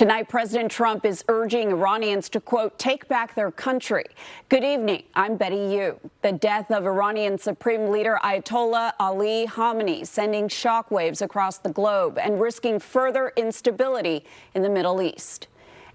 Tonight, President Trump is urging Iranians to, quote, take back their country. Good evening. I'm Betty Yu. The death of Iranian Supreme Leader Ayatollah Ali Khamenei sending shockwaves across the globe and risking further instability in the Middle East.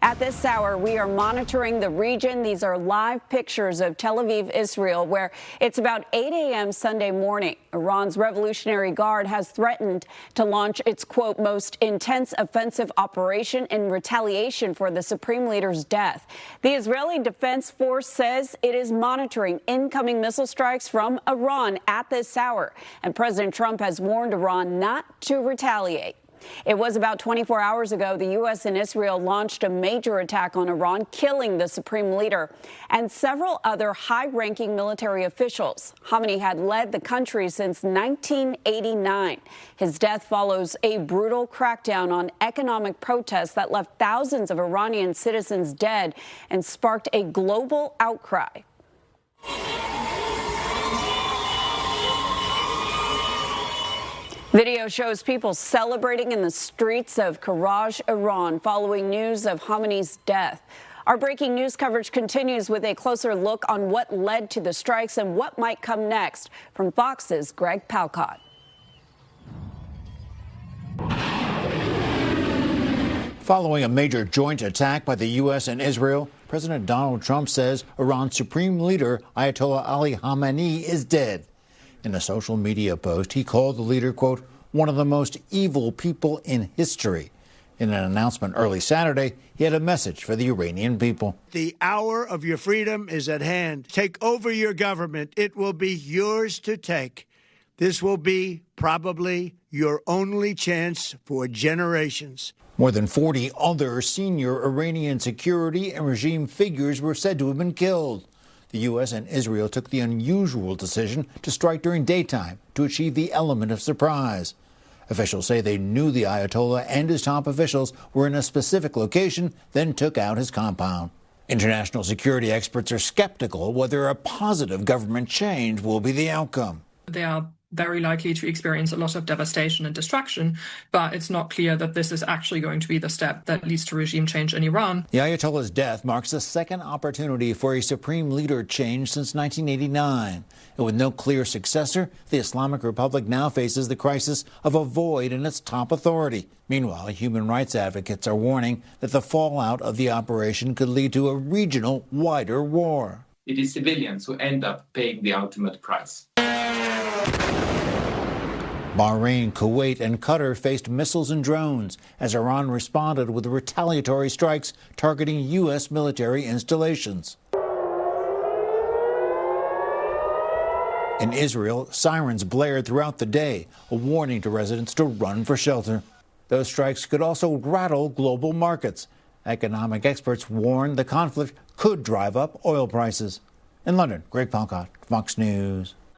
At this hour, we are monitoring the region. These are live pictures of Tel Aviv, Israel, where it's about 8 a.m. Sunday morning. Iran's Revolutionary Guard has threatened to launch its, quote, most intense offensive operation in retaliation for the Supreme Leader's death. The Israeli Defense Force says it is monitoring incoming missile strikes from Iran at this hour. And President Trump has warned Iran not to retaliate. It was about 24 hours ago the U.S. and Israel launched a major attack on Iran, killing the supreme leader and several other high-ranking military officials. Khamenei had led the country since 1989. His death follows a brutal crackdown on economic protests that left thousands of Iranian citizens dead and sparked a global outcry. Video shows people celebrating in the streets of Karaj, Iran, following news of Khamenei's death. Our breaking news coverage continues with a closer look on what led to the strikes and what might come next. From Fox's Greg Palcott. Following a major joint attack by the U.S. and Israel, President Donald Trump says Iran's supreme leader, Ayatollah Ali Khamenei, is dead. In a social media post, he called the leader, quote, one of the most evil people in history. In an announcement early Saturday, he had a message for the Iranian people. The hour of your freedom is at hand. Take over your government. It will be yours to take. This will be probably your only chance for generations. More than 40 other senior Iranian security and regime figures were said to have been killed. The U.S. and Israel took the unusual decision to strike during daytime to achieve the element of surprise. Officials say they knew the Ayatollah and his top officials were in a specific location, then took out his compound. International security experts are skeptical whether a positive government change will be the outcome. They are very likely to experience a lot of devastation and destruction, but it's not clear that this is actually going to be the step that leads to regime change in Iran. The Ayatollah's death marks the second opportunity for a supreme leader change since 1989. And with no clear successor, the Islamic Republic now faces the crisis of a void in its top authority. Meanwhile, human rights advocates are warning that the fallout of the operation could lead to a regional, wider war. It is civilians who end up paying the ultimate price. Bahrain, Kuwait, and Qatar faced missiles and drones as Iran responded with retaliatory strikes targeting U.S. military installations. In Israel, sirens blared throughout the day, a warning to residents to run for shelter. Those strikes could also rattle global markets. Economic experts warn the conflict could drive up oil prices. In London, Greg Palcott, Fox News.